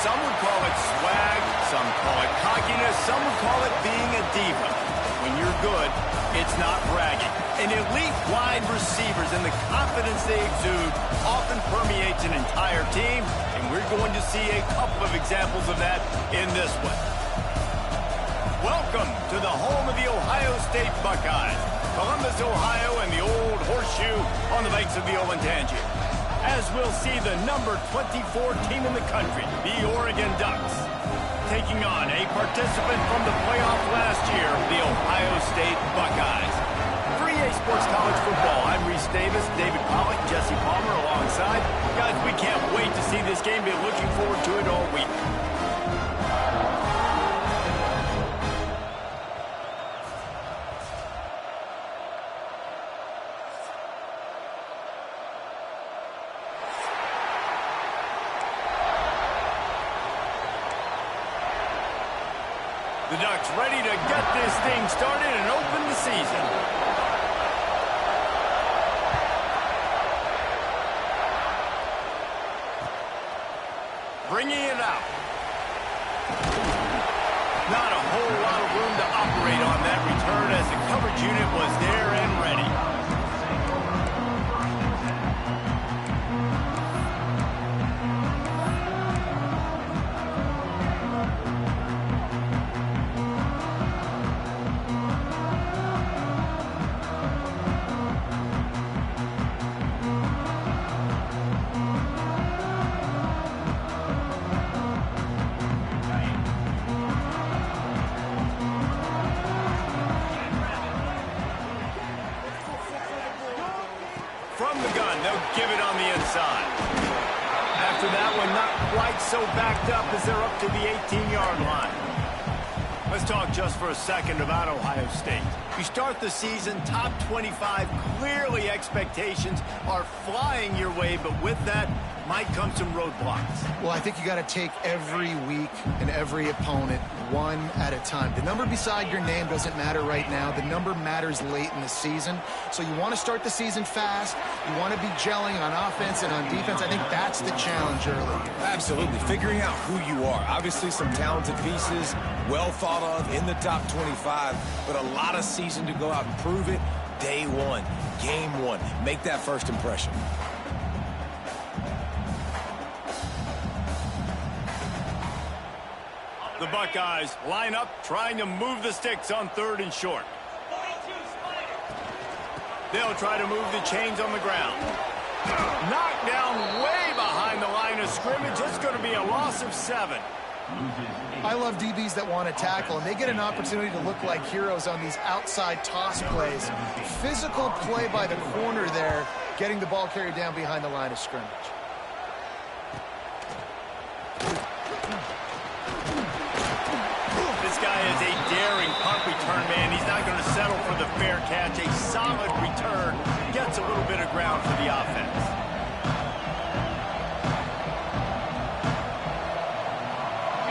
Some would call it swag, some call it cockiness, some would call it being a diva. When you're good, it's not bragging. And elite wide receivers and the confidence they exude often permeates an entire team, and we're going to see a couple of examples of that in this one. Welcome to the home of the Ohio State Buckeyes, Columbus, Ohio, and the old horseshoe on the banks of the Ncaa26. As we'll see the number 24 team in the country, the Oregon Ducks, taking on a participant from the playoff last year, the Ohio State Buckeyes. For EA Sports College Football, I'm Reese Davis, David Pollock, Jesse Palmer alongside. Guys, we can't wait to see this game. Been looking forward to it all week. The Ducks ready to get this thing started and open the season. Bringing it out. Not a whole lot of room to operate on that return as the coverage unit was there and ready. From the gun, they'll give it on the inside. After that one, not quite so backed up as they're up to the 18-yard line. Let's talk just for a second about Ohio State. You start the season top 25. Clearly expectations are flying your way, but with that might come some roadblocks. Well, I think you got to take every week and every opponent one at a time. The number beside your name doesn't matter right now. The number matters late in the season. So you want to start the season fast. You want to be gelling on offense and on defense. I think that's the challenge early. Absolutely. Figuring out who you are. Obviously some talented pieces, well thought of in the top 25, but a lot of season to go out and prove it. Day one, game one. Make that first impression. The Buckeyes line up, trying to move the sticks on 3rd and short. They'll try to move the chains on the ground. Knocked down way behind the line of scrimmage. It's going to be a loss of 7. I love DBs that want to tackle, and they get an opportunity to look like heroes on these outside toss plays. Physical play by the corner there, getting the ball carried down behind the line of scrimmage. This guy is a daring punt return man. He's not going to settle for the fair catch. A solid return gets a little bit of ground for the offense.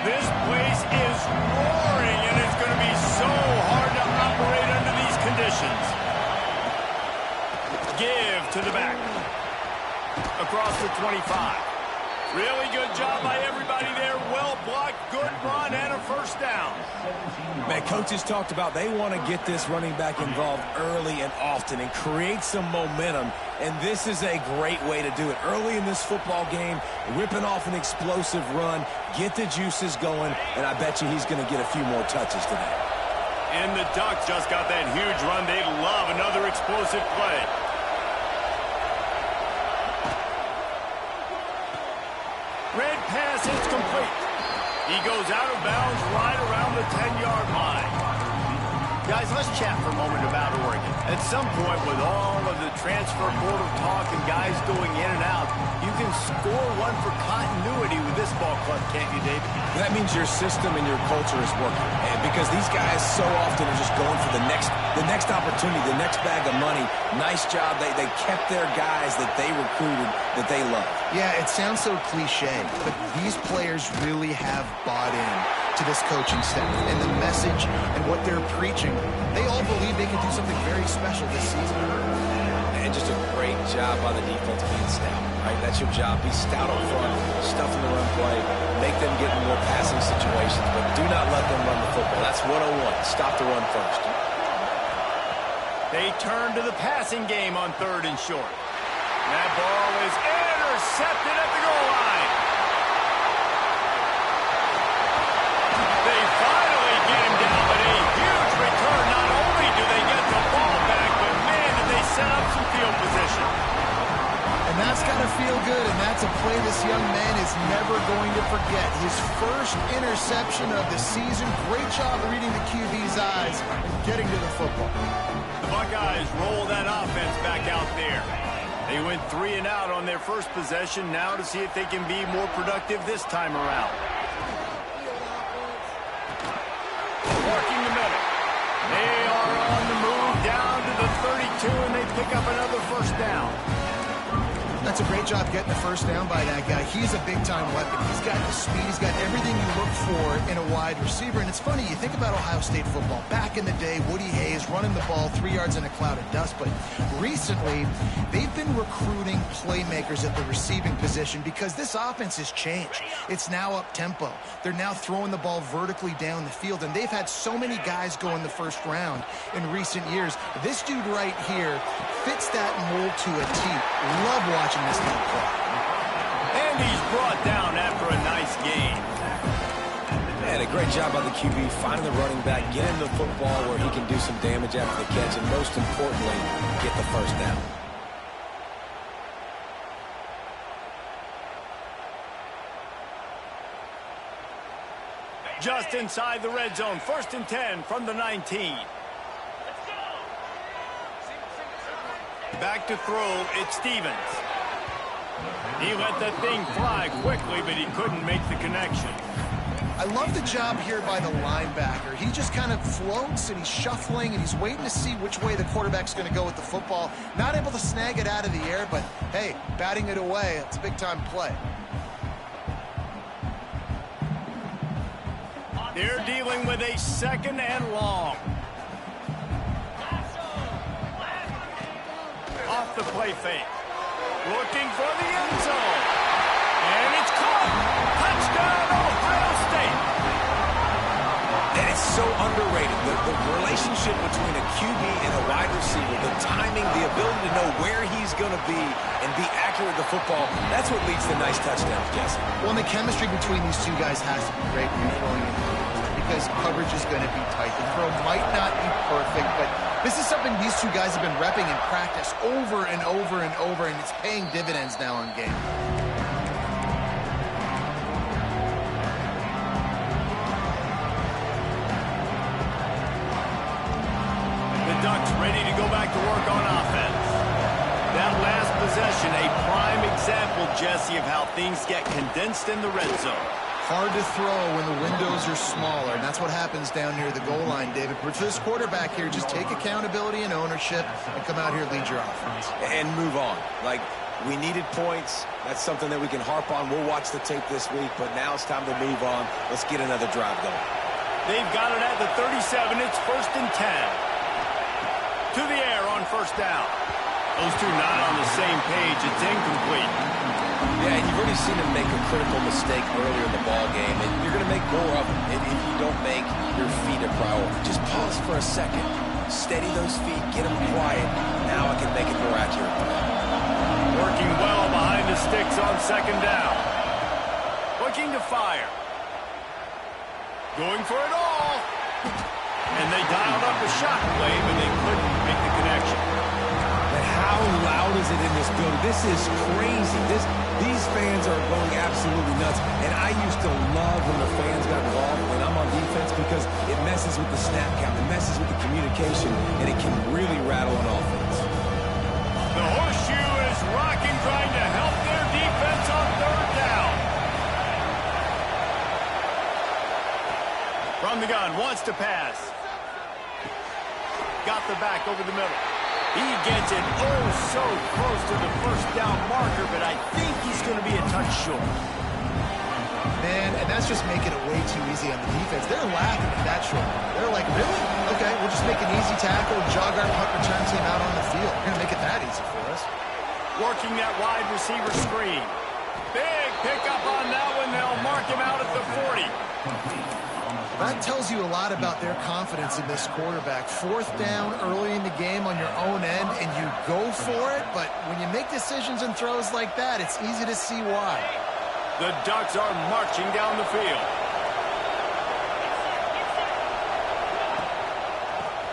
This place is roaring, and it's going to be so hard to operate under these conditions. Give to the back. Across the 25. Really good job by everybody there. Well blocked, good run, and a first down. Man, coaches talked about they want to get this running back involved early and often and create some momentum, and this is a great way to do it. Early in this football game, ripping off an explosive run, get the juices going, and I bet you he's going to get a few more touches today. And the Ducks just got that huge run. They love another explosive play. Red pass, it's complete. He goes out of bounds right around the 10-yard line. Guys, let's chat for a moment about Oregon. At some point, with all of the transfer portal talk and guys going in and out, you can score one for continuity with this ball club, can't you, David? That means your system and your culture is working. And because these guys so often are just going for the next opportunity, the next bag of money. Nice job. They kept their guys that they recruited, that they love. Yeah, it sounds so cliche, but these players really have bought in to this coaching staff and the message and what they're preaching. They all believe they can do something very special this season. And just a great job by the defense being stout, right? That's your job. Be stout up front, stuff in the run play, make them getting more passing situations, but do not let them run the football. That's 101. Stop the run first. They turn to the passing game on 3rd and short. That ball is intercepted at the goal line. They finally get him down, but a huge return. Not only do they get the ball back, but man, did they set up some field position. And that's got to feel good, and that's a play this young man is never going to forget. His first interception of the season. Great job reading the QB's eyes and getting to the football. The Buckeyes roll that offense back out there. They went 3 and out on their first possession. Now to see if they can be more productive this time around. Working the middle. They are on the move down to the 32, and they pick up another first down. That's a great job getting the first down by that guy. He's a big-time weapon. He's got the speed. He's got everything you look for in a wide receiver. And it's funny, you think about Ohio State football. Back in the day, Woody Hayes running the ball 3 yards in a cloud of dust. But recently, they've been recruiting playmakers at the receiving position because this offense has changed. It's now up-tempo. They're now throwing the ball vertically down the field. And they've had so many guys go in the first round in recent years. This dude right here fits that mold to a T. Love watching this guy play. And he's brought down after a nice gain. Man, a great job by the QB finding the running back, getting the football where he can do some damage after the catch, and most importantly, get the first down. Just inside the red zone, 1st and 10 from the 19. Back to throw, it's Stevens. He let that thing fly quickly, but he couldn't make the connection. I love the job here by the linebacker. He just kind of floats and he's shuffling and he's waiting to see which way the quarterback's going to go with the football. Not able to snag it out of the air, but hey, batting it away, it's a big-time play. They're dealing with a 2nd and long. Off the play fake. Looking for the end zone. And it's caught. Touchdown, Ohio State. And it's so underrated. The relationship between a QB and a wide receiver, the timing, the ability to know where he's going to be and be accurate with the football, that's what leads to nice touchdowns, Jesse. Well, and the chemistry between these two guys has to be great when you're throwing it because coverage is going to be tight. The throw might not be perfect, but this is something these two guys have been repping in practice over and over and over, and it's paying dividends now in game. The Ducks ready to go back to work on offense. That last possession, a prime example, Jesse, of how things get condensed in the red zone. Hard to throw when the windows are smaller, and that's what happens down near the goal line, David. But for this quarterback here, just take accountability and ownership and come out here and lead your offense. And move on. Like, we needed points. That's something that we can harp on. We'll watch the tape this week, but now it's time to move on. Let's get another drive going. They've got it at the 37. It's 1st and 10. To the air on 1st down. Those two not on the same page. It's incomplete. Yeah, and you've already seen him make a critical mistake earlier in the ball game, and you're going to make more of them if you don't make your feet a priority. Just pause for a second, steady those feet, get them quiet. Now I can make it more accurate. Working well behind the sticks on 2nd down. Looking to fire. Going for it all. And they dialed up a shot play, but they couldn't make the connection. But how loud is it in this building? This is crazy. These fans are going absolutely nuts. And I used to love when the fans got involved when I'm on defense because it messes with the snap count, it messes with the communication, and it can really rattle an offense. The horseshoe is rocking, trying to help their defense on 3rd down. From the gun, wants to pass. Got the back over the middle. He gets it oh so close to the 1st down marker, but I think he's going to be a touch short. Man, and that's just making it way too easy on the defense. They're laughing at that short. They're like, really? Okay, we'll just make an easy tackle, jog our punt return team out on the field. We're going to make it that easy for us. Working that wide receiver screen. Big pickup on that one. They'll mark him out at the That tells you a lot about their confidence in this quarterback. 4th down early in the game on your own end, and you go for it, but when you make decisions and throws like that, it's easy to see why. The Ducks are marching down the field.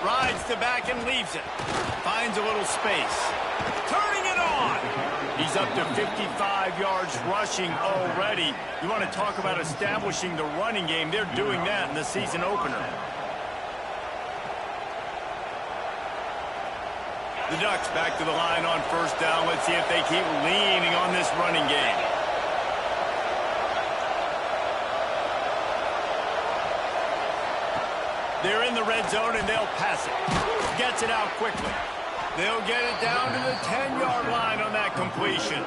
Rides the back and leaves it. Finds a little space. Turning it on. He's up to 55 yards rushing already. You want to talk about establishing the running game. They're doing that in the season opener. The Ducks back to the line on 1st down. Let's see if they keep leaning on this running game. They're in the red zone, and they'll pass it. Gets it out quickly. They'll get it down to the 10-yard line on that completion.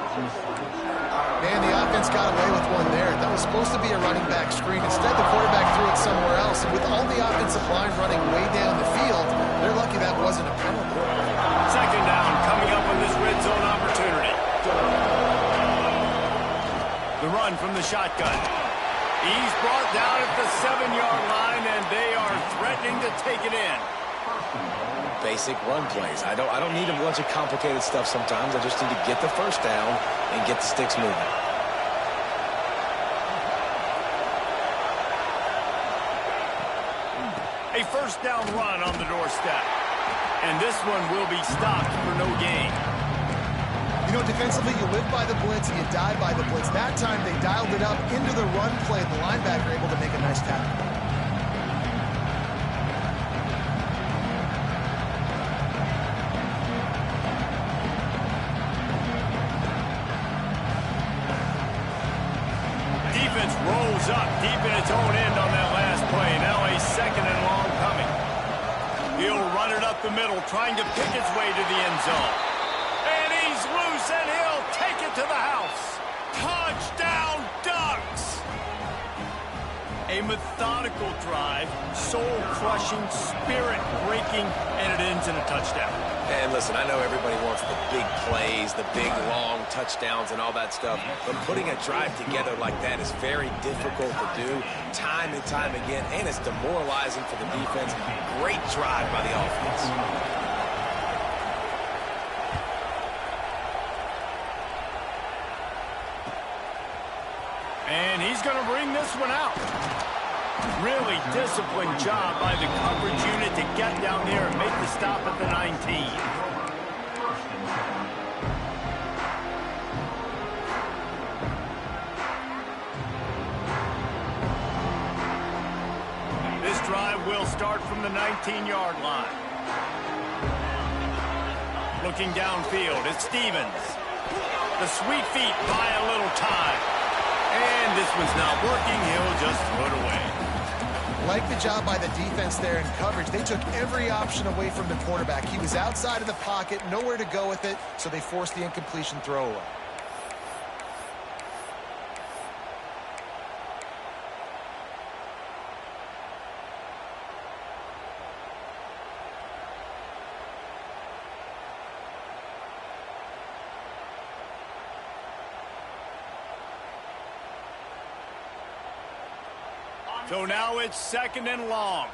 Man, the offense got away with one there. That was supposed to be a running back screen. Instead, the quarterback threw it somewhere else. And with all the offensive line running way down the field, they're lucky that wasn't a penalty. 2nd down coming up on this red zone opportunity. The run from the shotgun. He's brought down at the 7-yard line, and they are threatening to take it in. Basic run plays. I don't need a bunch of complicated stuff sometimes. I just need to get the 1st down and get the sticks moving. A 1st down run on the doorstep. And this one will be stopped for no gain. You know, defensively, you live by the blitz and you die by the blitz. That time, they dialed it up into the run play. The linebacker able to make a nice tackle. Rolls up deep in its own end on that last play. Now a 2nd and long coming. He'll run it up the middle, trying to pick its way to the end zone. And he's loose, and he'll take it to the house. Touchdown, Ducks! A methodical drive, soul-crushing, spirit-breaking, and it ends in a touchdown. And listen, I know everybody wants the big plays, the big, long touchdowns and all that stuff, but putting a drive together like that is very difficult to do time and time again, and it's demoralizing for the defense. Great drive by the offense. And he's going to bring this one out. Really disciplined job by the coverage unit to get down there and make the stop at the 19. This drive will start from the 19-yard line. Looking downfield, it's Stevens. The sweet feet buy a little time. And this one's not working. He'll just throw it away. Like the job by the defense there in coverage. They took every option away from the quarterback. He was outside of the pocket, nowhere to go with it, so they forced the incompletion throwaway. So now it's 2nd and long.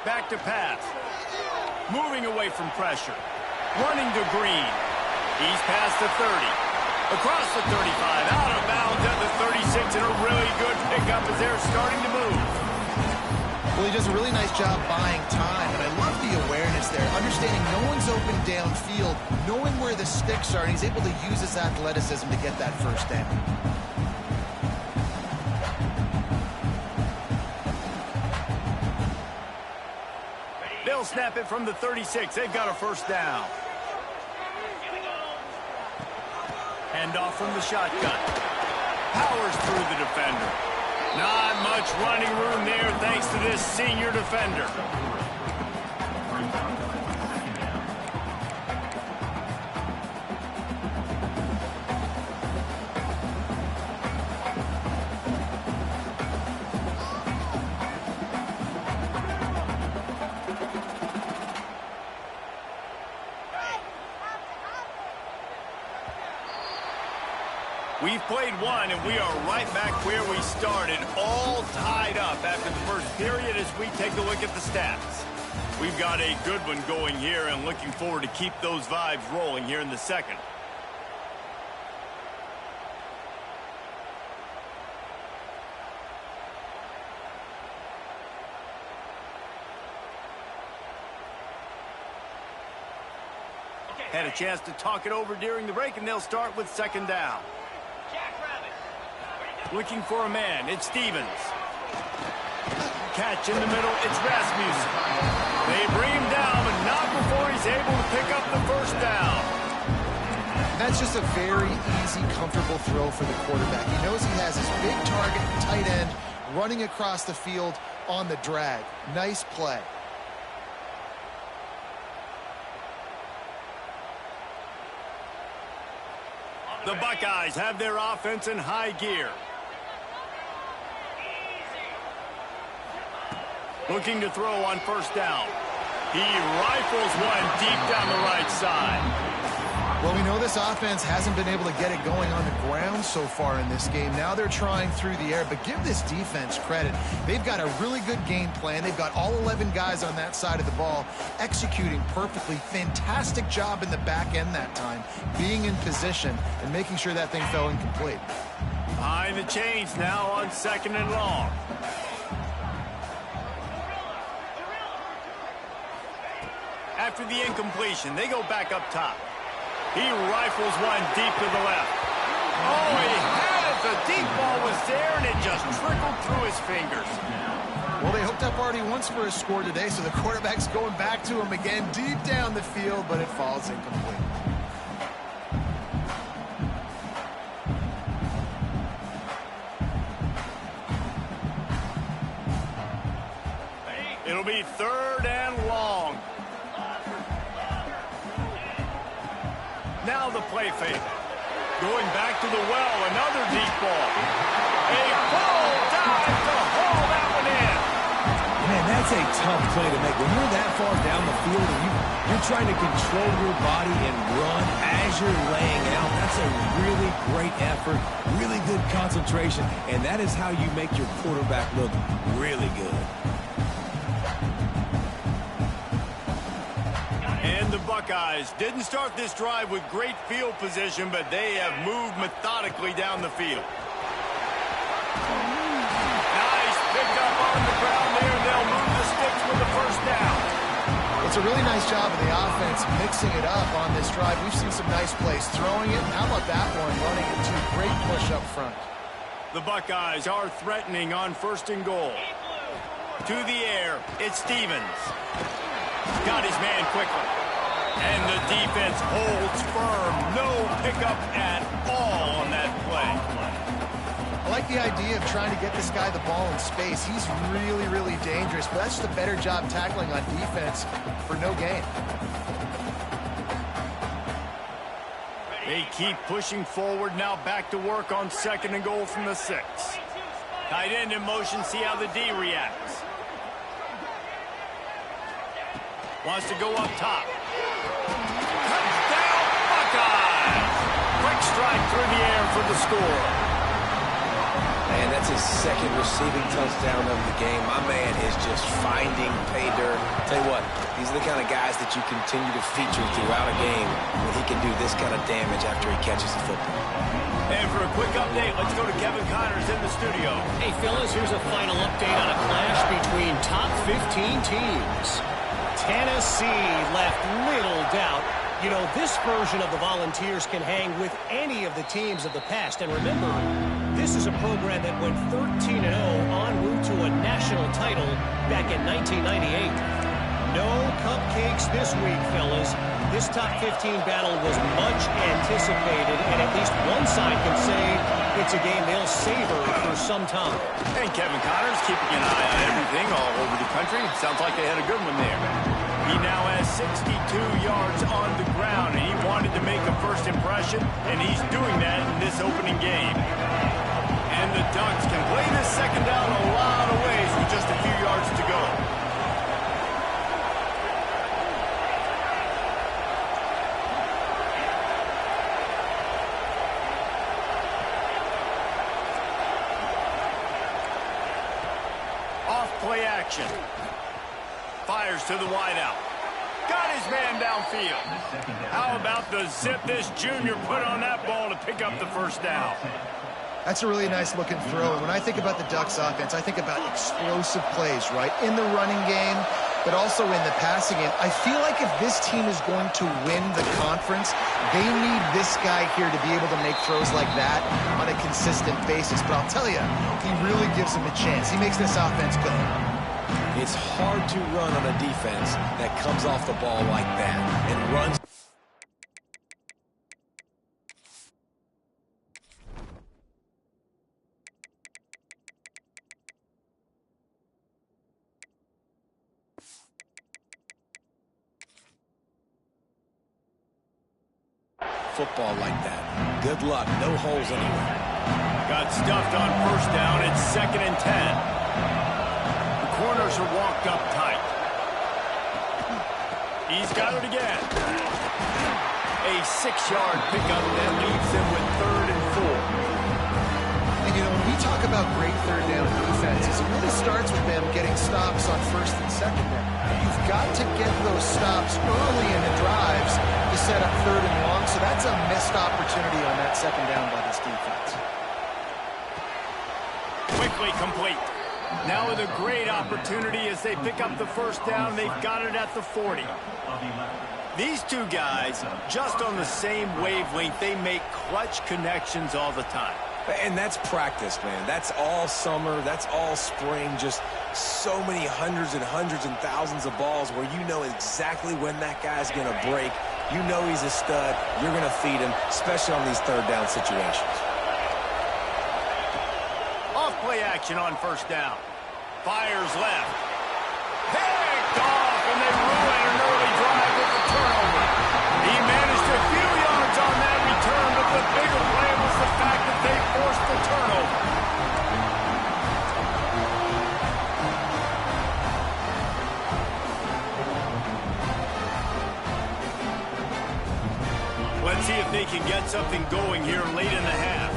Back to pass. Moving away from pressure. Running to Green. He's past the 30. Across the 35. Out of bounds at the 36. And a really good pickup as they're starting to move. Well, he does a really nice job buying time, and I love the awareness there, understanding no one's open downfield, knowing where the sticks are, and he's able to use his athleticism to get that 1st down. They'll snap it from the 36. They've got a 1st down. Handoff from the shotgun. Powers through the defender. Not much running room there thanks to this senior defender. We've played one, and we are right back where we started, all tied up after the first period as we take a look at the stats. We've got a good one going here and looking forward to keep those vibes rolling here in the second. Had a chance to talk it over during the break, and they'll start with second down. Looking for a man, it's Stevens. Catch in the middle, it's Rasmussen. They bring him down, but not before he's able to pick up the first down. That's just a very easy, comfortable throw for the quarterback. He knows he has his big target, tight end, running across the field on the drag. Nice play. The Buckeyes have their offense in high gear. Looking to throw on first down. He rifles one deep down the right side. Well, we know this offense hasn't been able to get it going on the ground so far in this game. Now they're trying through the air, but give this defense credit. They've got a really good game plan. They've got all 11 guys on that side of the ball executing perfectly. Fantastic job in the back end that time, being in position and making sure that thing fell incomplete. Behind the chains now on second and long. After the incompletion, they go back up top. He rifles one deep to the left. Oh, he had it. The deep ball was there, and it just trickled through his fingers. Well, they hooked up already once for a score today, so the quarterback's going back to him again deep down the field, but it falls incomplete. It'll be third and long. Now the play fake. Going back to the well, another deep ball. A full dive to haul that one in. Man, that's a tough play to make. When you're that far down the field and you're trying to control your body and run as you're laying out, that's a really great effort, really good concentration, and that is how you make your quarterback look really good. And the Buckeyes didn't start this drive with great field position, but they have moved methodically down the field. Nice pickup on the ground there. They'll move the sticks with the first down. It's a really nice job of the offense mixing it up on this drive. We've seen some nice plays throwing it. How about that one running it too? Great push up front. The Buckeyes are threatening on first and goal. To the air, it's Stevens. Got his man quickly. And the defense holds firm. No pickup at all on that play. I like the idea of trying to get this guy the ball in space. He's really, really dangerous, but that's just a better job tackling on defense for no gain. They keep pushing forward, now back to work on second and goal from the 6. Tight end in motion, see how the D reacts. Wants to go up top. Touchdown, Buckeyes! Quick strike through the air for the score. Man, that's his second receiving touchdown of the game. My man is just finding pay dirt. Tell you what, these are the kind of guys that you continue to feature throughout a game when he can do this kind of damage after he catches the football. And for a quick update, let's go to Kevin Connors in the studio. Hey, fellas, here's a final update on a clash between top 15 teams. Tennessee left little doubt. You know, this version of the Volunteers can hang with any of the teams of the past. And remember, this is a program that went 13-0 en route to a national title back in 1998. No cupcakes this week, fellas. This top 15 battle was much anticipated, and at least one side can say it's a game they'll savor for some time. And Kevin Connors keeping an eye on everything all over the country. Sounds like they had a good one there. He now has 62 yards on the ground, and he wanted to make a first impression, and he's doing that in this opening game. And the Ducks can play this second down a lot of ways with just a few yards to go. play action. Fires to the wideout. Got his man downfield. How about the zip this junior put on that ball to pick up the first down? That's a really nice looking throw. And when I think about the Ducks offense, I think about explosive plays, right? In the running game, but also in the passing game. I feel like if this team is going to win the conference, they need this guy here to be able to make throws like that on a consistent basis. But I'll tell you, he really gives them a chance. He makes this offense go. It's hard to run on a defense that comes off the ball like that and runs. Football like that. Good luck. No holes anywhere. Got stuffed on first down. It's 2nd and 10. The corners are walked up tight. He's got it again. A 6-yard pickup that leaves him with 3rd and 4. And, you know, when we talk about great third down defenses, it really starts with them getting stops on 1st and 2nd down. You've got to get those stops early in the drives to set up 3rd and long, so that's a missed opportunity on that 2nd down by this defense. Quickly complete. Now with a great opportunity as they pick up the first down. They've got it at the 40. These two guys, just on the same wavelength, they make clutch connections all the time. And that's practice, man. That's all summer. That's all spring. Just so many hundreds and thousands of balls where you know exactly when that guy's going to break. You know he's a stud. You're going to feed him, especially on these third down situations. Off play action on first down. Fires left. Picked off, and they ruin an early drive with the turnover. He managed a few yards on that return, but the bigger play was the fact that they forced the turnover. Let's see if they can get something going here late in the half.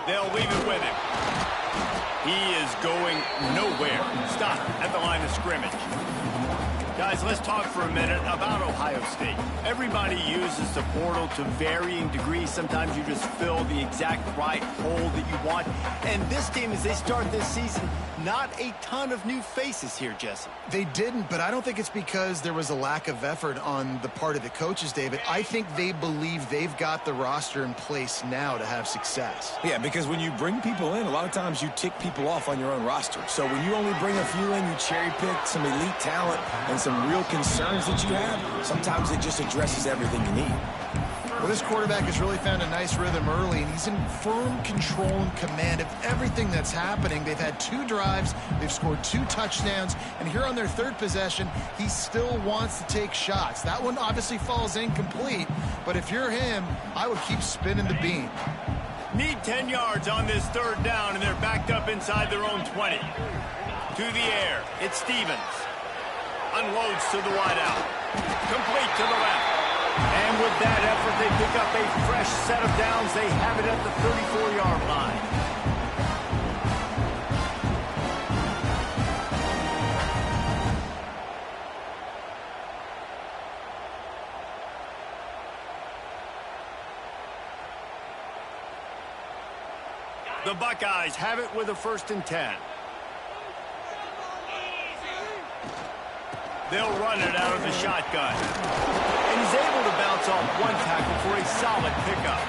They'll leave it with him. He is going nowhere. Stop at the line of scrimmage. Guys, let's talk for a minute about Ohio State. Everybody uses the portal to varying degrees. Sometimes you just fill the exact right hole that you want. And this team, as they start this season, not a ton of new faces here, Jesse. They didn't, but I don't think it's because there was a lack of effort on the part of the coaches, David. I think they believe they've got the roster in place now to have success. Yeah, because when you bring people in, a lot of times you tick people off on your own roster. So when you only bring a few in, you cherry pick some elite talent and some real concerns that you have, sometimes it just addresses everything you need. Well, this quarterback has really found a nice rhythm early, and he's in firm control and command of everything that's happening. They've had 2 drives, they've scored 2 touchdowns, and here on their 3rd possession, he still wants to take shots. That one obviously falls incomplete, but if you're him, I would keep spinning the beam. Need 10 yards on this 3rd down, and they're backed up inside their own 20. To the air, it's Stevens. Unloads to the wideout. Complete to the left. And with that effort, they pick up a fresh set of downs. They have it at the 34-yard line. The Buckeyes have it with a 1st and 10. They'll run it out of the shotgun. And he's able to bounce off one tackle for a solid pickup.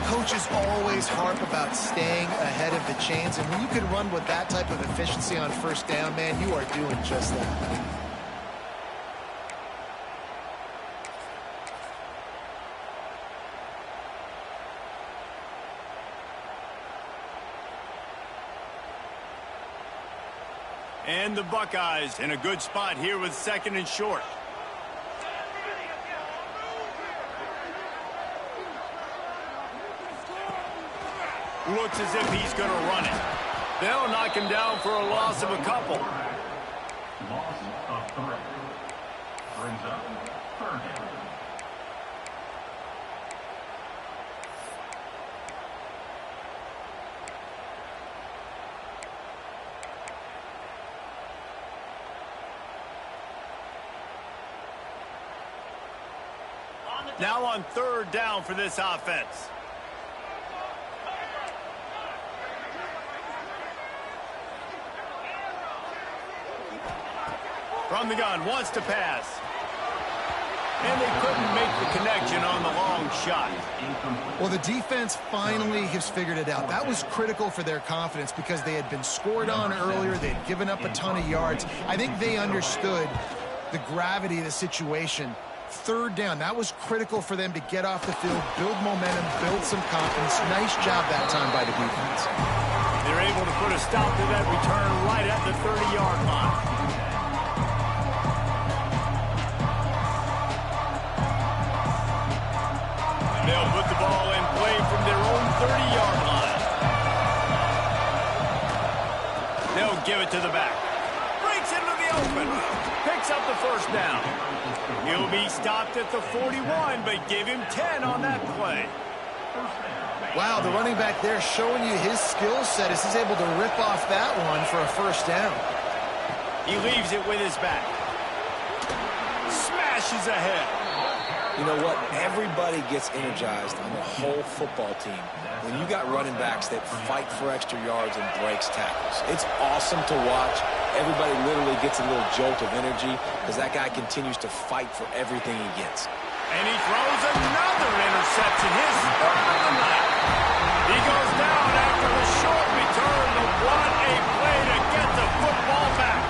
Coaches always harp about staying ahead of the chains, and when you can run with that type of efficiency on 1st down, man, you are doing just that. And the Buckeyes in a good spot here with 2nd and short. Looks as if he's going to run it. They'll knock him down for a loss of a couple. Loss of 3. Brings up 3rd down. Now on third down for this offense. From the gun, wants to pass. And they couldn't make the connection on the long shot. Well, the defense finally has figured it out. That was critical for their confidence because they had been scored on earlier. They had given up a ton of yards. I think they understood the gravity of the situation. Third down, that was critical for them to get off the field, build momentum, build some confidence. Nice job that time by the defense. They're able to put a stop to that return right at the 30-yard line. They'll put the ball in play from their own 30-yard line. They'll give it to the back. Breaks into the open. Picks up the first down. He'll be stopped at the 41, but give him 10 on that play. Wow, the running back there showing you his skill set as he's able to rip off that one for a first down. He leaves it with his back. Smashes ahead. You know what? Everybody gets energized on the whole football team when you got running backs that fight for extra yards and breaks tackles. It's awesome to watch. Everybody literally gets a little jolt of energy because that guy continues to fight for everything he gets. And he throws another interception. His third of the night. He goes down after the short return. What a play to get the football back.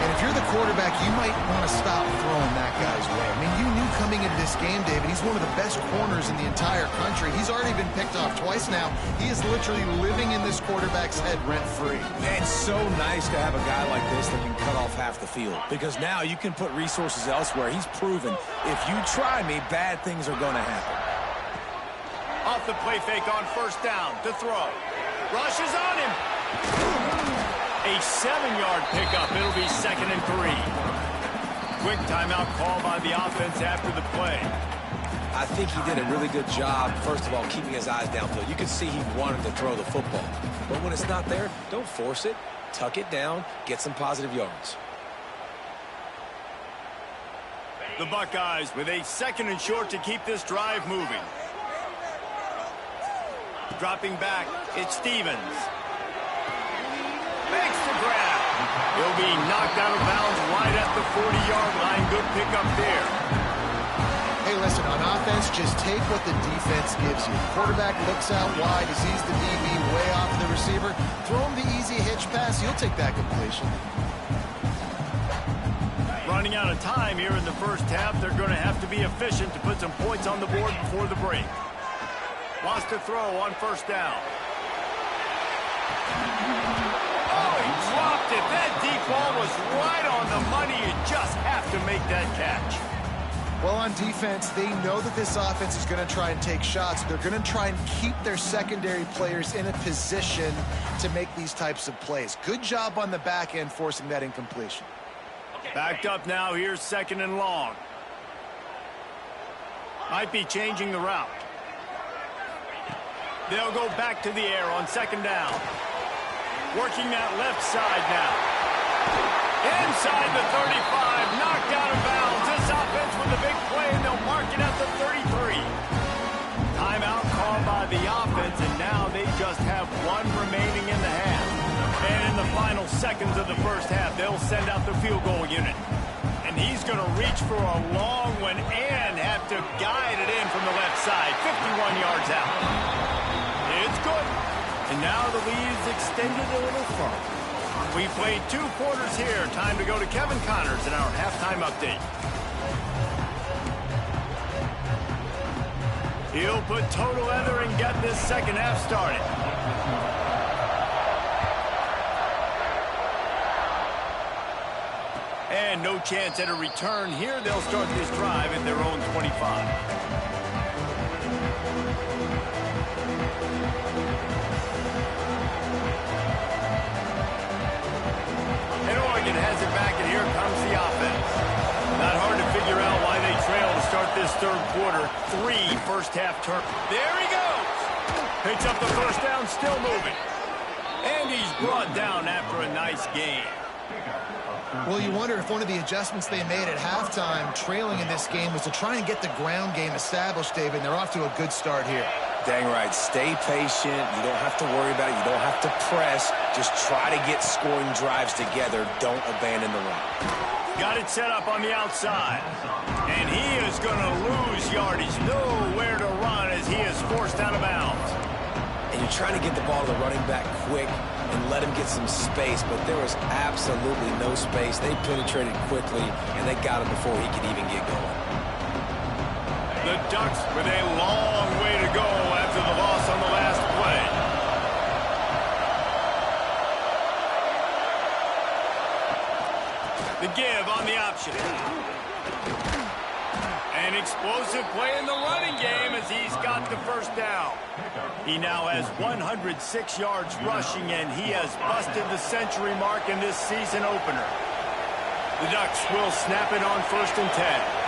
And if you're the quarterback, you might want to stop throwing that guy's way. I mean, you knew coming into this game, David, he's one of the best corners in the entire country. He's already been picked off twice now. He is literally living in this quarterback's head rent-free. It's so nice to have a guy like this that can cut off half the field because now you can put resources elsewhere. He's proven if you try me, bad things are going to happen. Off the play fake on first down to throw. Rushes on him. A 7-yard pickup. It'll be 2nd and 3. Quick timeout call by the offense after the play. I think he did a really good job, first of all, keeping his eyes downfield. You could see he wanted to throw the football. But when it's not there, don't force it. Tuck it down. Get some positive yards. The Buckeyes with a 2nd and short to keep this drive moving. Dropping back, it's Stevens. Makes the grab. He'll be knocked out of bounds right at the 40-yard line. Good pickup there. Hey, listen, on offense, just take what the defense gives you. Quarterback looks out wide, he sees the DB way off the receiver. Throw him the easy hitch pass, you'll take that completion. Running out of time here in the first half. They're going to have to be efficient to put some points on the board before the break. Wants to throw on first down. Oh, he dropped it. That deep ball was right on the money. You just have to make that catch. Well, on defense, they know that this offense is going to try and take shots. They're going to try and keep their secondary players in a position to make these types of plays. Good job on the back end forcing that incompletion. Backed up now. Here's 2nd and long. Might be changing the route. They'll go back to the air on 2nd down. Working that left side now. Inside the 35, knocked out of bounds. This offense with a big play, and they'll mark it at the 33. Timeout called by the offense, and now they just have one remaining in the half. And in the final seconds of the first half, they'll send out the field goal unit. And he's going to reach for a long one and have to guide it in from the left side. 51 yards out. It's good. And now the lead is extended a little further. We played 2 quarters here. Time to go to Kevin Connors in our halftime update. He'll put total leather and get this second half started. And no chance at a return here. They'll start this drive at their own 25. Has it back, and here comes the offense. Not hard to figure out why they trail to start this third quarter. 3 first-half turns. There he goes. Picks up the first down, still moving. And he's brought down after a nice gain. Well, you wonder if one of the adjustments they made at halftime, trailing in this game, was to try and get the ground game established, David, and they're off to a good start here. Dang right. Stay patient. You don't have to worry about it. You don't have to press. Just try to get scoring drives together. Don't abandon the run. Got it set up on the outside. And he is going to lose yardage. Nowhere to run as he is forced out of bounds. And you're trying to get the ball to the running back quick and let him get some space, but there was absolutely no space. They penetrated quickly, and they got him before he could even get going. The Ducks with a long way to go after the loss on the last play. The give on the option. An explosive play in the running game as he's got the first down. He now has 106 yards rushing, and he has busted the century mark in this season opener. The Ducks will snap it on 1st and 10.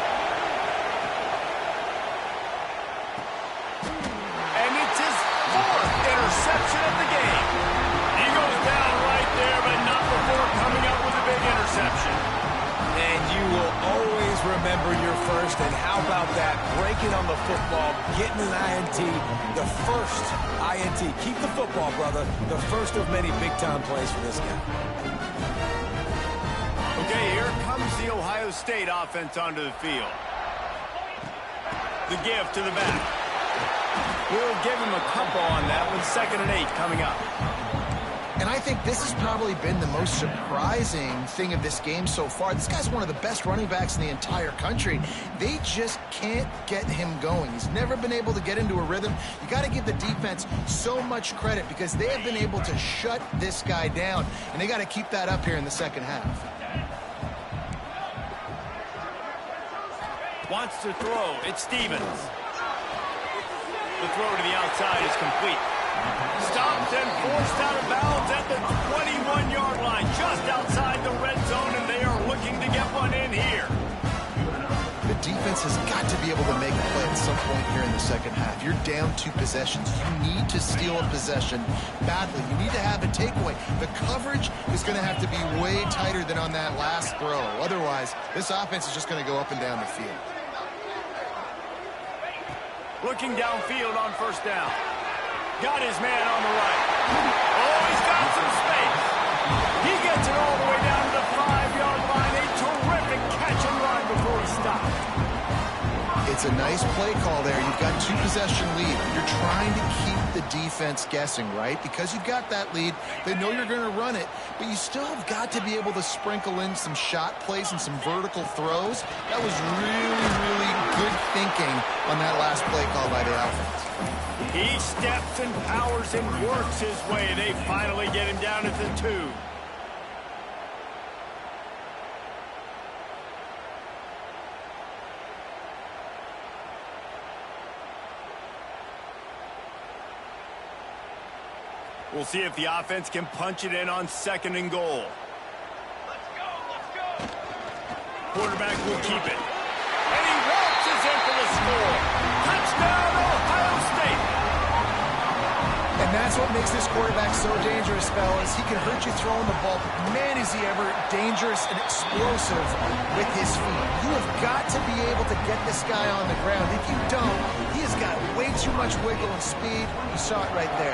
Interception of the game. He goes down right there, but not before coming up with a big interception. And you will always remember your first, and how about that? Breaking on the football, getting an INT, the first INT. Keep the football, brother. The first of many big-time plays for this guy. Okay, here comes the Ohio State offense onto the field. The give to the back. We'll give him a couple on that with 2nd and 8 coming up. And I think this has probably been the most surprising thing of this game so far. This guy's one of the best running backs in the entire country. They just can't get him going. He's never been able to get into a rhythm. You got to give the defense so much credit because they have been able to shut this guy down, and they got to keep that up here in the second half. Wants to throw. It's Stevens. The throw to the outside is complete. Stopped and forced out of bounds at the 21-yard line, just outside the red zone, and they are looking to get one in here. The defense has got to be able to make a play at some point here in the second half. You're down 2 possessions. You need to steal a possession badly. You need to have a takeaway. The coverage is going to have to be way tighter than on that last throw. Otherwise, this offense is just going to go up and down the field. Looking downfield on 1st down. Got his man on the right. Oh, he's got some space. He gets it all the way down to the 5-yard line. A terrific catch and run before he stopped. It's a nice play call there. You've got 2-possession lead. You're trying to keep the defense guessing, right? Because you've got that lead, they know you're going to run it, but you still have got to be able to sprinkle in some shot plays and some vertical throws. That was really, really good thinking on that last play call by the offense. He steps and powers and works his way. They finally get him down at the 2. We'll see if the offense can punch it in on 2nd and goal. Let's go. Quarterback will keep it. And he waltzes in for the score. Touchdown, Ohio State. And that's what makes this quarterback so dangerous, fellas. He can hurt you throwing the ball, but man, is he ever dangerous and explosive with his feet. You have got to be able to get this guy on the ground. If you don't, he has got way too much wiggle and speed. You saw it right there.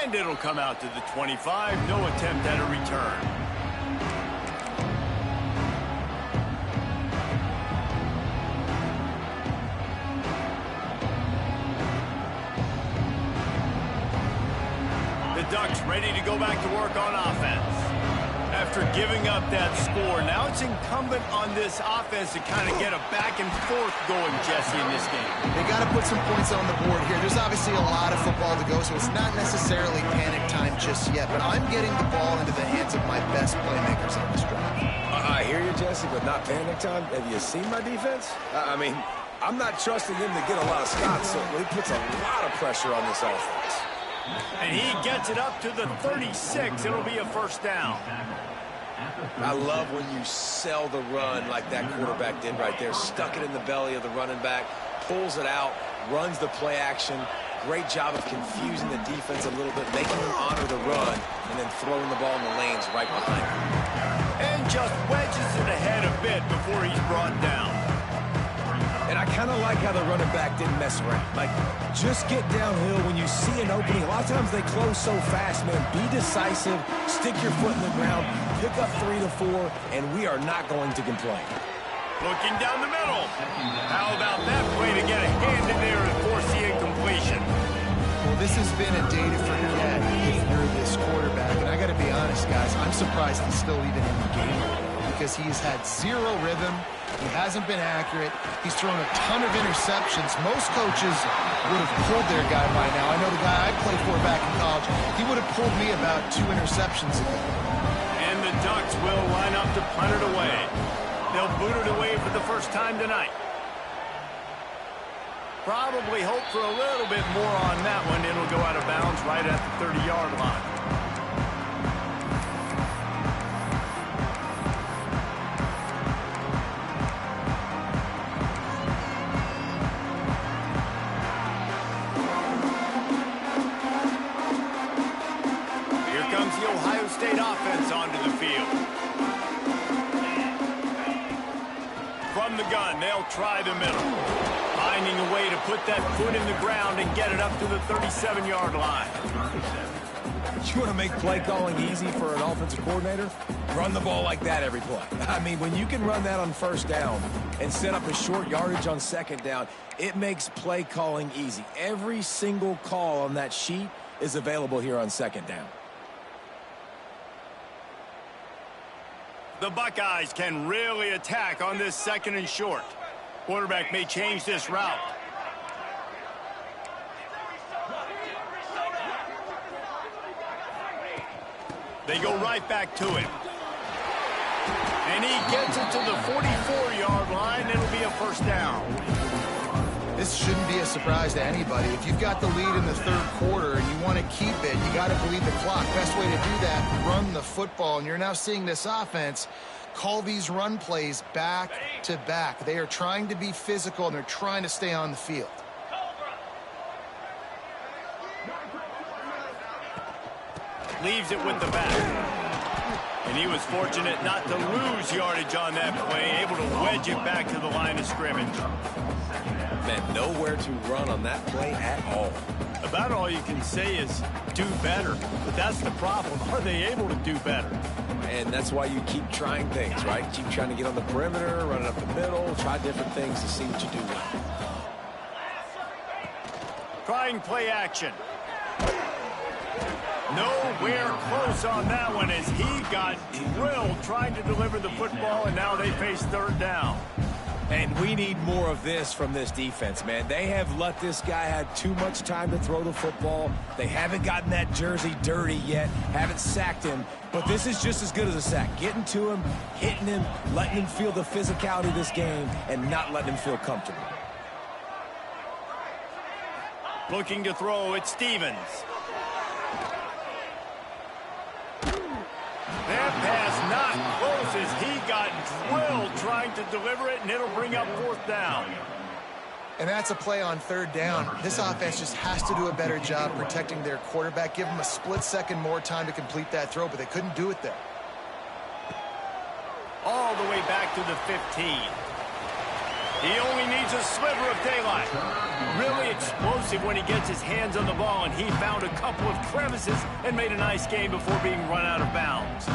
And it'll come out to the 25. No attempt at a return. The Ducks ready to go back to work on offense. After giving up that score, now it's incumbent on this offense to kind of get a back and forth going, Jesse, in this game. They got to put some points on the board here. There's obviously a lot of football to go, so it's not necessarily panic time just yet, but I'm getting the ball into the hands of my best playmakers on this drive. I hear you, Jesse, but not panic time. Have you seen my defense? I mean, I'm not trusting them to get a lot of shots, so he puts a lot of pressure on this offense. And he gets it up to the 36. It'll be a 1st down. I love when you sell the run like that quarterback did right there. Stuck it in the belly of the running back, pulls it out, runs the play action, Great job of confusing the defense a little bit, making them honor the run, and then throwing the ball in the lanes right behind him. And just wedges it ahead a bit before he's brought down. And I kind of like how the running back didn't mess around. Like, just get downhill when you see an opening. A lot of times they close so fast, man. Be decisive, stick your foot in the ground, pick up 3 to 4, and we are not going to complain. Looking down the middle. How about that play to get a hand in there and force the incompletion? Well, this has been a day to forget if you're this quarterback. And I got to be honest, guys, I'm surprised he's still even in the game because he has had zero rhythm. He hasn't been accurate. He's thrown a ton of interceptions. Most coaches would have pulled their guy by now. I know the guy I played for back in college, he would have pulled me about 2 interceptions ago. And the Ducks will line up to punt it away. They'll boot it away for the first time tonight. Probably hope for a little bit more on that one. It'll go out of bounds right at the 30-yard line. State offense onto the field. From the gun, they'll try the middle. Finding a way to put that foot in the ground and get it up to the 37-yard line. You want to make play calling easy for an offensive coordinator? Run the ball like that every play. I mean, when you can run that on first down and set up a short yardage on second down, it makes play calling easy. Every single call on that sheet is available here on second down. The Buckeyes can really attack on this second and short. Quarterback may change this route. They go right back to him. And he gets it to the 44-yard line. It'll be a first down. This shouldn't be a surprise to anybody. If you've got the lead in the third quarter and you want to keep it, you got to bleed the clock. Best way to do that, run the football. And you're now seeing this offense call these run plays back to back. They are trying to be physical, and they're trying to stay on the field. Leaves it with the back. And he was fortunate not to lose yardage on that play, able to wedge it back to the line of scrimmage. Man, nowhere to run on that play at all. About all you can say is do better. But that's the problem. Are they able to do better? And that's why you keep trying things, right? Keep trying to get on the perimeter, run it up the middle, try different things to see what you do well. Trying play action. Nowhere close on that one as he got drilled trying to deliver the football, and now they face third down. And we need more of this from this defense, man. They have let this guy have too much time to throw the football. They haven't gotten that jersey dirty yet, haven't sacked him. But this is just as good as a sack. Getting to him, hitting him, letting him feel the physicality of this game, and not letting him feel comfortable. Looking to throw, it's Stevens. That pass not close as he got drilled trying to deliver it, and it'll bring up fourth down. And that's a play on third down. This offense just has to do a better job protecting their quarterback. Give him a split second more time to complete that throw, but they couldn't do it there. All the way back to the 15. He only needs a sliver of daylight. Really explosive when he gets his hands on the ball, and he found a couple of crevices and made a nice game before being run out of bounds.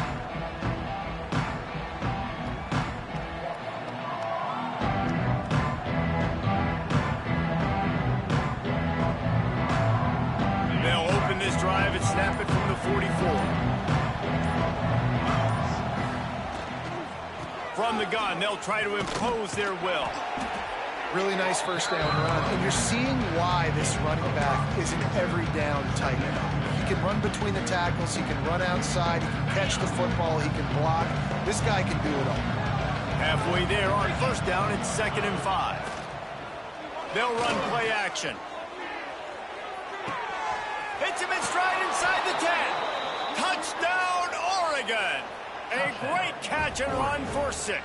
They'll open this drive and snap it from the 44. From the gun, they'll try to impose their will. Really nice first down run. And you're seeing why this running back is an every down tight end. He can run between the tackles. He can run outside. He can catch the football. He can block. This guy can do it all. Halfway there on first down, it's 2nd and 5. They'll run play action. Hits him in stride inside the 10. Touchdown, Oregon. A great catch and run for 6.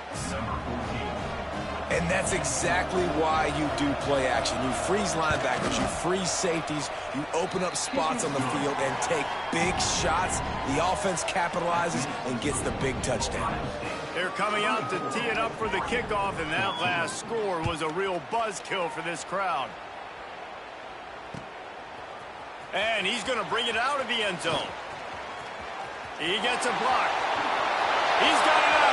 And And that's exactly why you do play action. You freeze linebackers, you freeze safeties, you open up spots on the field and take big shots. The offense capitalizes and gets the big touchdown. They're coming out to tee it up for the kickoff, and that last score was a real buzzkill for this crowd. And he's going to bring it out of the end zone. He gets a block. He's got it out.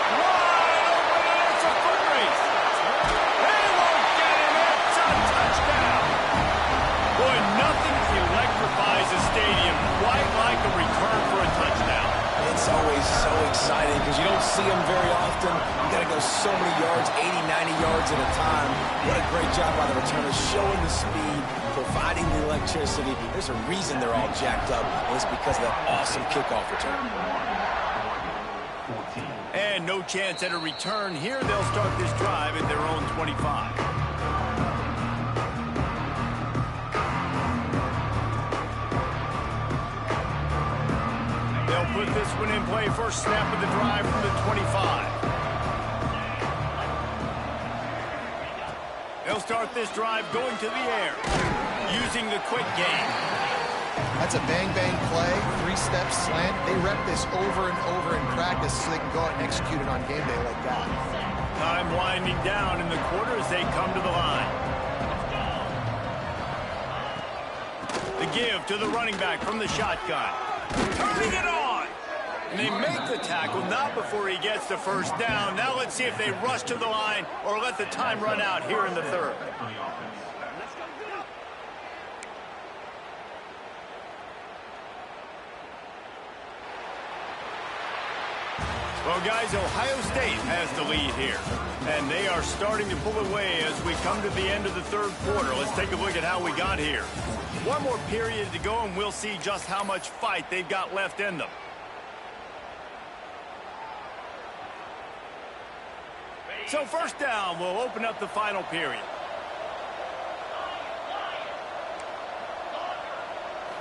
Wide open, and it's a foot race. They won't get him. It's a touchdown. Boy, nothing electrifies a stadium quite like a return for a touchdown. It's always so exciting because you don't see them very often. You got to go so many yards, 80, 90 yards at a time. What a great job by the returners, showing the speed, providing the electricity. There's a reason they're all jacked up, and it's because of that awesome kickoff return. And no chance at a return here. They'll start this drive at their own 25. They'll put this one in play. First snap of the drive from the 25. They'll start this drive going to the air, using the quick game. That's a bang-bang play, three-step slant. They rep this over and over in practice so they can go out and execute it on game day like that. Time winding down in the quarter as they come to the line. The give to the running back from the shotgun. Turning it on! And they make the tackle, not before he gets the first down. Now let's see if they rush to the line or let the time run out here in the third. Well, guys, Ohio State has the lead here, and they are starting to pull away as we come to the end of the third quarter. Let's take a look at how we got here. One more period to go, and we'll see just how much fight they've got left in them. So first down, we'll open up the final period.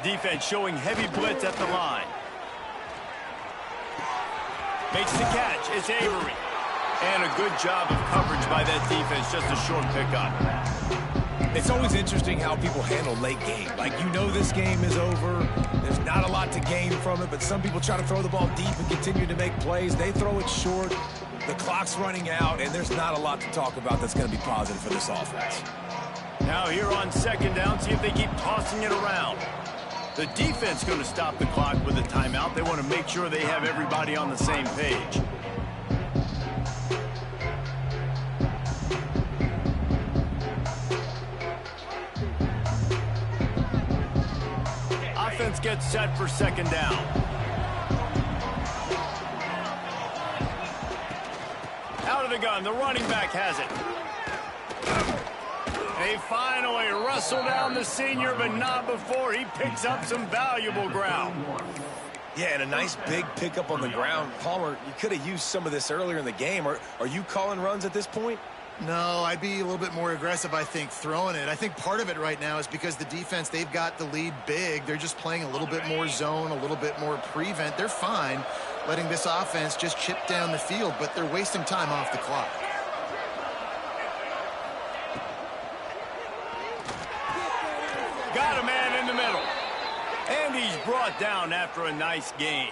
Defense showing heavy blitz at the line. Makes the catch. It's Avery. And a good job of coverage by that defense. Just a short pickup. It's always interesting how people handle late game. Like, you know this game is over. There's not a lot to gain from it, but some people try to throw the ball deep and continue to make plays. They throw it short. The clock's running out, and there's not a lot to talk about that's going to be positive for this offense. Now here on second down, see if they keep tossing it around. The defense going to stop the clock with a timeout. They want to make sure they have everybody on the same page. Offense gets set for second down. Out of the gun, the running back has it. They finally wrestle down the senior, but not before he picks up some valuable ground. Yeah, and a nice big pickup on the ground. Palmer, you could have used some of this earlier in the game. Are you calling runs at this point? No, I'd be a little bit more aggressive, I think, throwing it. I think part of it right now is because the defense, they've got the lead big. They're just playing a little bit more zone, a little bit more prevent. They're fine letting this offense just chip down the field, but they're wasting time off the clock. Got a man in the middle. And he's brought down after a nice gain.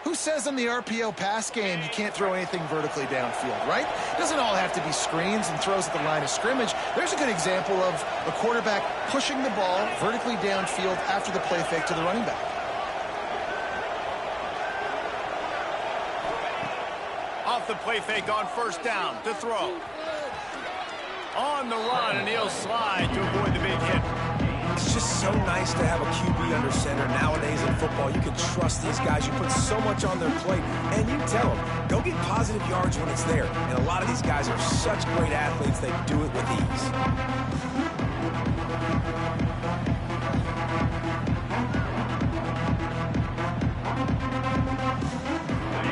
Who says in the RPO pass game you can't throw anything vertically downfield, right? It doesn't all have to be screens and throws at the line of scrimmage. There's a good example of a quarterback pushing the ball vertically downfield after the play fake to the running back. Off the play fake on first down to throw. On the run, and he'll slide to avoid the big hit. It's just so nice to have a QB under center. Nowadays in football, you can trust these guys. You put so much on their plate, and you tell them, go get positive yards when it's there. And a lot of these guys are such great athletes, they do it with ease.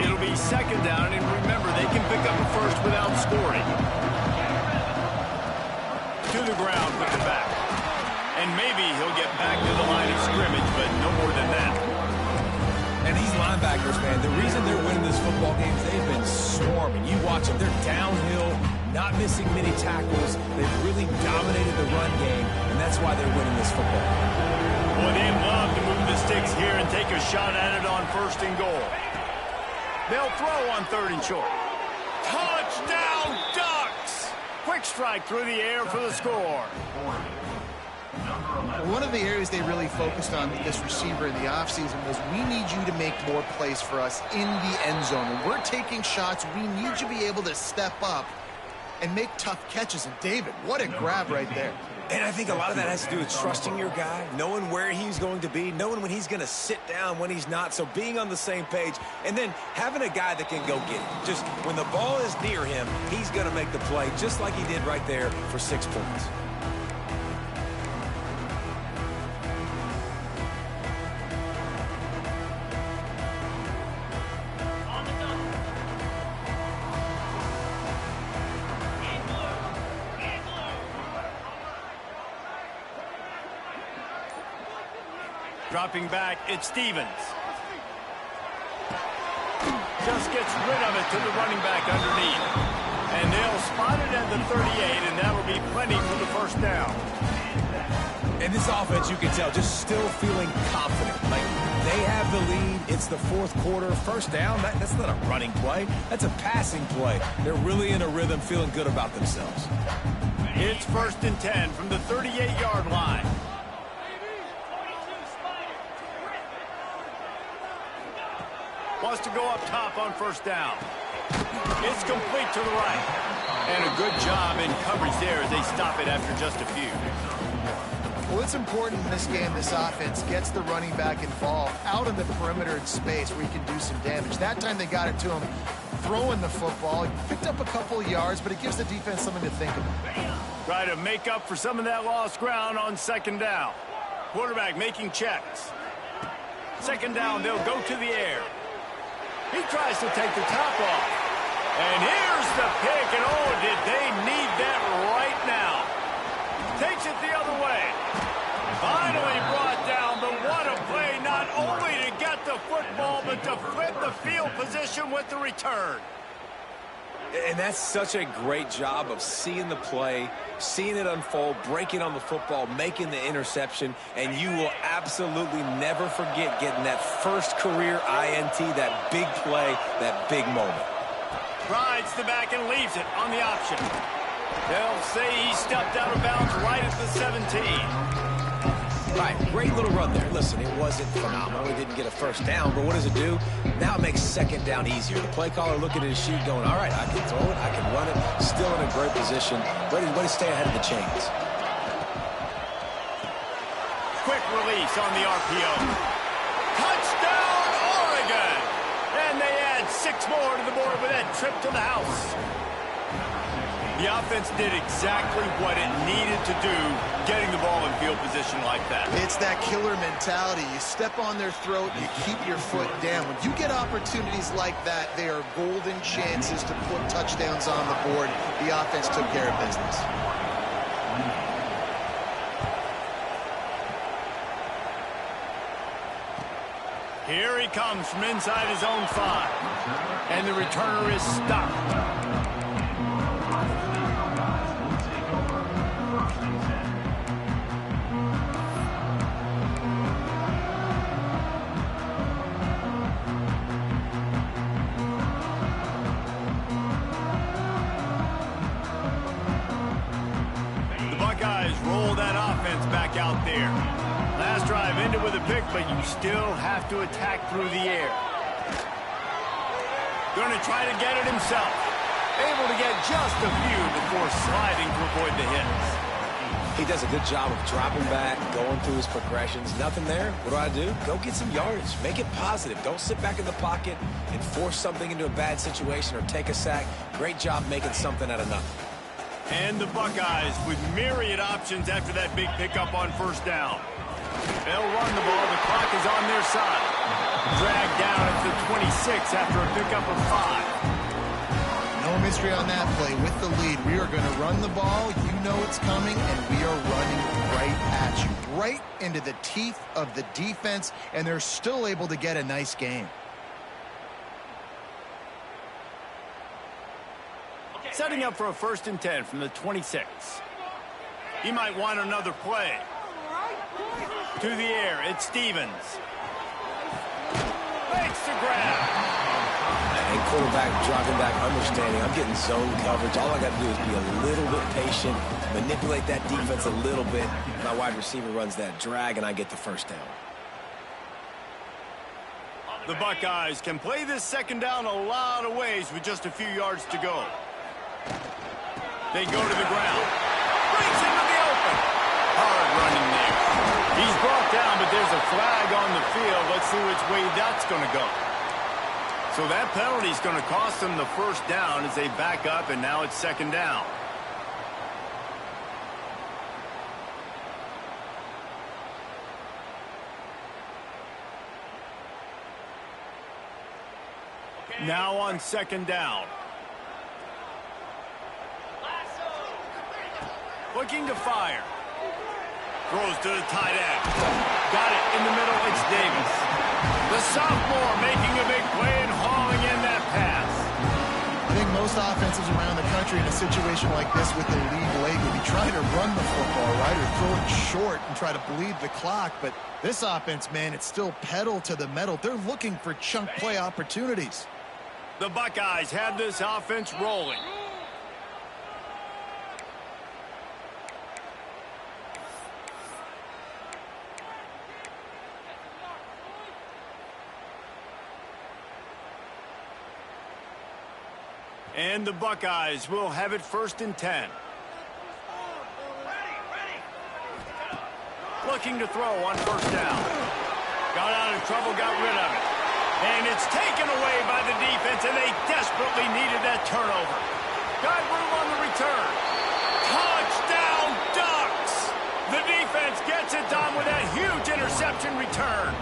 It'll be second down, and remember, they can pick up a first without scoring. To the ground with the back. And maybe he'll get back to the line of scrimmage, but no more than that. And these linebackers, man, the reason they're winning this football game is they've been swarming performing. You watch them. They're downhill, not missing many tackles. They've really dominated the run game, and that's why they're winning this football. Boy, they'd love to move the sticks here and take a shot at it on 1st and goal. They'll throw on 3rd and short. Touchdown, Ducks! Quick strike through the air for the score. One of the areas they really focused on with this receiver in the offseason was, we need you to make more plays for us in the end zone. When we're taking shots, we need you to be able to step up and make tough catches. And David, what a grab right there. And I think a lot of that has to do with trusting your guy, knowing where he's going to be, knowing when he's going to sit down, when he's not. So being on the same page, and then having a guy that can go get it. Just when the ball is near him, he's going to make the play, just like he did right there for 6 points. Dropping back, it's Stevens. Just gets rid of it to the running back underneath. And they'll spot it at the 38, and that'll be plenty for the 1st down. And this offense, you can tell, just still feeling confident. Like, they have the lead. It's the 4th quarter. 1st down, that's not a running play. That's a passing play. They're really in a rhythm, feeling good about themselves. It's 1st and 10 from the 38-yard line. Wants to go up top on 1st down. It's complete to the right. And a good job in coverage there as they stop it after just a few. Well, it's important in this game this offense gets the running back involved out in the perimeter in space where he can do some damage. That time they got it to him throwing the football. He picked up a couple of yards, but it gives the defense something to think about. Try to make up for some of that lost ground on 2nd down. Quarterback making checks. 2nd down, they'll go to the air. He tries to take the top off. And here's the pick, and oh, did they need that right now. Takes it the other way. Finally brought down, but what a play, not only to get the football, but to flip the field position with the return. And that's such a great job of seeing the play, seeing it unfold, breaking on the football, making the interception, and you will absolutely never forget getting that 1st career INT, that big play, that big moment. Rides the back and leaves it on the option. They'll say he stepped out of bounds right at the 17. Right, great little run there. Listen, it wasn't phenomenal. He didn't get a 1st down, but what does it do? Now it makes 2nd down easier. The play caller looking at his sheet going, all right, I can throw it, I can run it. Still in a great position. Ready to stay ahead of the chains. Quick release on the RPO. Touchdown, Oregon! And they add 6 more to the board with that trip to the house. The offense did exactly what it needed to do, getting the ball in field position like that. It's that killer mentality. You step on their throat, you keep your foot down. When you get opportunities like that, they are golden chances to put touchdowns on the board. The offense took care of business. Here he comes from inside his own 5. And the returner is stopped. Roll that offense back out there. Last drive ended with a pick, but you still have to attack through the air. Going to try to get it himself. Able to get just a few before sliding to avoid the hits. He does a good job of dropping back, going through his progressions. Nothing there. What do? Go get some yardage. Make it positive. Don't sit back in the pocket and force something into a bad situation or take a sack. Great job making something out of nothing. And the Buckeyes with myriad options after that big pickup on 1st down. They'll run the ball. The clock is on their side. Dragged down at the 26 after a pickup of 5. No mystery on that play. With the lead, we are going to run the ball. You know it's coming, and we are running right at you. Right into the teeth of the defense, and they're still able to get a nice game. Setting up for a 1st and 10 from the 26. He might want another play. To the air, it's Stevens. Makes the grab. Hey, quarterback dropping back, understanding. I'm getting zone coverage. All I got to do is be a little bit patient, manipulate that defense a little bit. My wide receiver runs that drag, and I get the 1st down. The Buckeyes can play this 2nd down a lot of ways with just a few yards to go. They go to the ground. Breaks into the open. Hard running there. He's brought down, but there's a flag on the field. Let's see which way that's going to go. So that penalty is going to cost them the 1st down as they back up, and now it's 2nd down. Now on 2nd down. Looking to fire. Throws to the tight end. Got it in the middle. It's Davis. The sophomore making a big play and hauling in that pass. I think most offenses around the country in a situation like this with the lead late would be trying to run the football, right, or throw it short and try to bleed the clock. But this offense, man, it's still pedal to the metal. They're looking for chunk play opportunities. The Buckeyes have this offense rolling. And the Buckeyes will have it 1st and 10. Looking to throw on 1st down. Got out of trouble, got rid of it. And it's taken away by the defense, and they desperately needed that turnover. Got room on the return. Touchdown, Ducks! The defense gets it done with that huge interception return.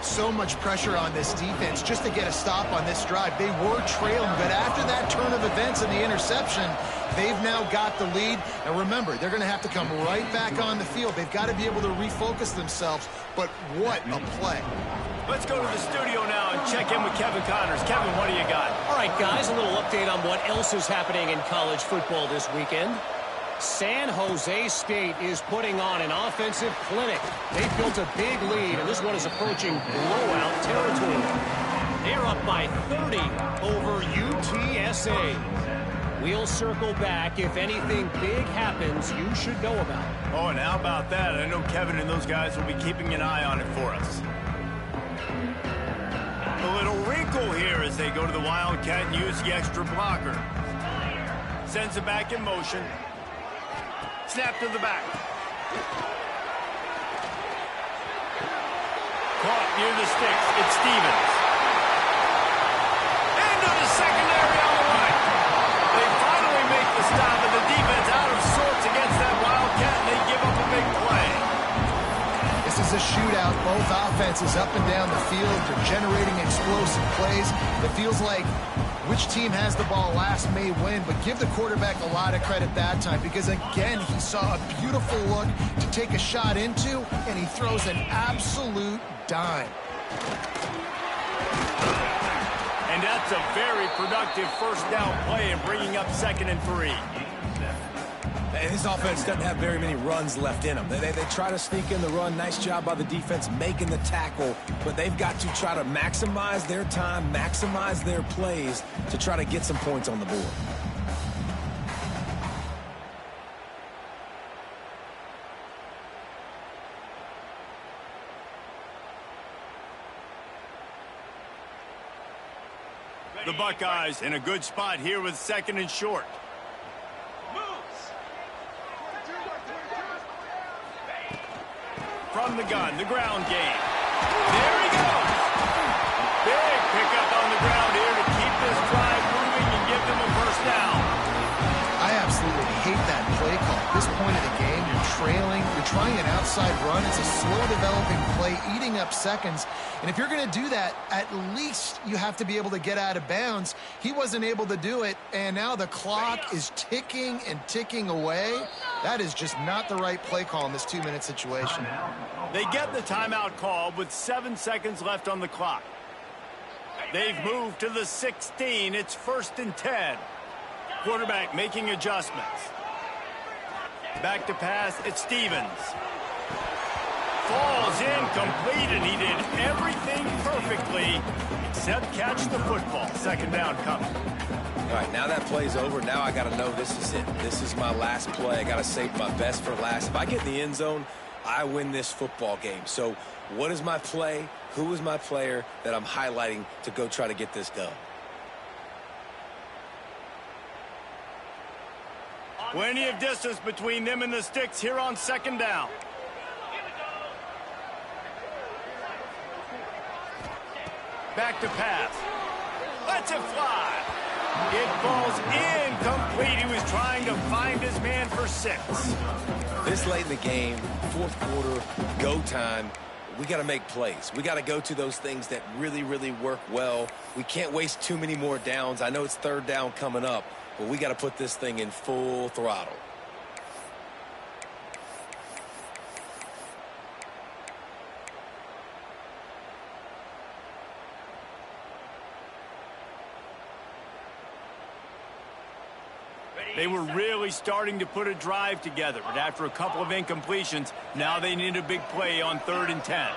So much pressure on this defense just to get a stop on this drive. They were trailing, but after that turn of events and the interception, they've now got the lead. And remember, they're going to have to come right back on the field. They've got to be able to refocus themselves, but what a play. Let's go to the studio now and check in with Kevin Connors. Kevin, what do you got? All right, guys, a little update on what else is happening in college football this weekend. San Jose State is putting on an offensive clinic. They've built a big lead, and this one is approaching blowout territory. They're up by 30 over UTSA. We'll circle back if anything big happens you should know about. Oh, and how about that? I know Kevin and those guys will be keeping an eye on it for us. A little wrinkle here as they go to the Wildcat and use the extra blocker. Sends it back in motion. Snap to the back. Caught near the sticks. It's Stevens. Into the secondary on the right. They finally make the stop, and the defense out of sorts against that Wildcat, and they give up a big play. This is a shootout. Both offenses up and down the field. They're generating explosive plays. It feels like which team has the ball last may win, but give the quarterback a lot of credit that time because, again, he saw a beautiful look to take a shot into, and he throws an absolute dime. And that's a very productive 1st down play and bringing up 2nd and 3. This offense doesn't have very many runs left in them. They try to sneak in the run. Nice job by the defense making the tackle, but they've got to try to maximize their time, maximize their plays to try to get some points on the board. The Buckeyes in a good spot here with 2nd and short. From the gun, the ground game. There he goes. Big pickup on the ground here to keep this drive moving and give them a 1st down. I absolutely hate that play call. At this point of the game, you're trailing, you're trying an outside run. It's a slow developing play, eating up seconds. And if you're going to do that, at least you have to be able to get out of bounds. He wasn't able to do it, and now the clock is ticking and ticking away. That is just not the right play call in this 2-minute situation. They get the timeout called with 7 seconds left on the clock. They've moved to the 16. It's 1st and 10. Quarterback making adjustments. Back to pass, it's Stevens. Falls incomplete, and he did everything perfectly except catch the football. Second down coming. All right, now that play's over. Now I got to know this is it. This is my last play. I got to save my best for last. If I get in the end zone, I win this football game. So what is my play? Who is my player that I'm highlighting to go try to get this done? Plenty of distance between them and the sticks here on second down. Back to pass. Lets it fly. It falls incomplete. He was trying to find his man for 6. This late in the game, fourth quarter, go time, we got to make plays. We got to go to those things that really, really work well. We can't waste too many more downs. I know it's third down coming up, but we got to put this thing in full throttle. They were really starting to put a drive together, but after a couple of incompletions, now they need a big play on 3rd and 10.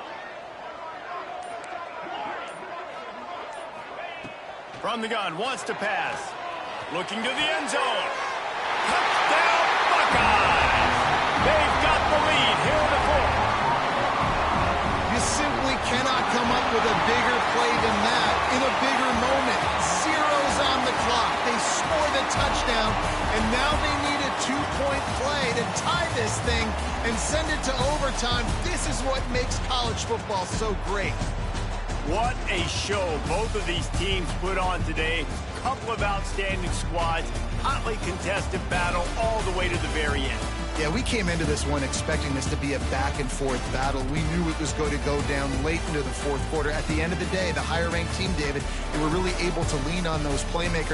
From the gun, wants to pass. Looking to the end zone. Touchdown, Buckeyes! They've got the lead here in the 4th. You simply cannot come up with a bigger play than that in a bigger moment. Zeros on the clock. They score the touchdown, and now they need a 2-point play to tie this thing and send it to overtime. This is what makes college football so great. What a show both of these teams put on today. Couple of outstanding squads, hotly contested battle all the way to the very end. Yeah, we came into this one expecting this to be a back-and-forth battle. We knew it was going to go down late into the fourth quarter. At the end of the day, the higher-ranked team, David, they were really able to lean on those playmakers.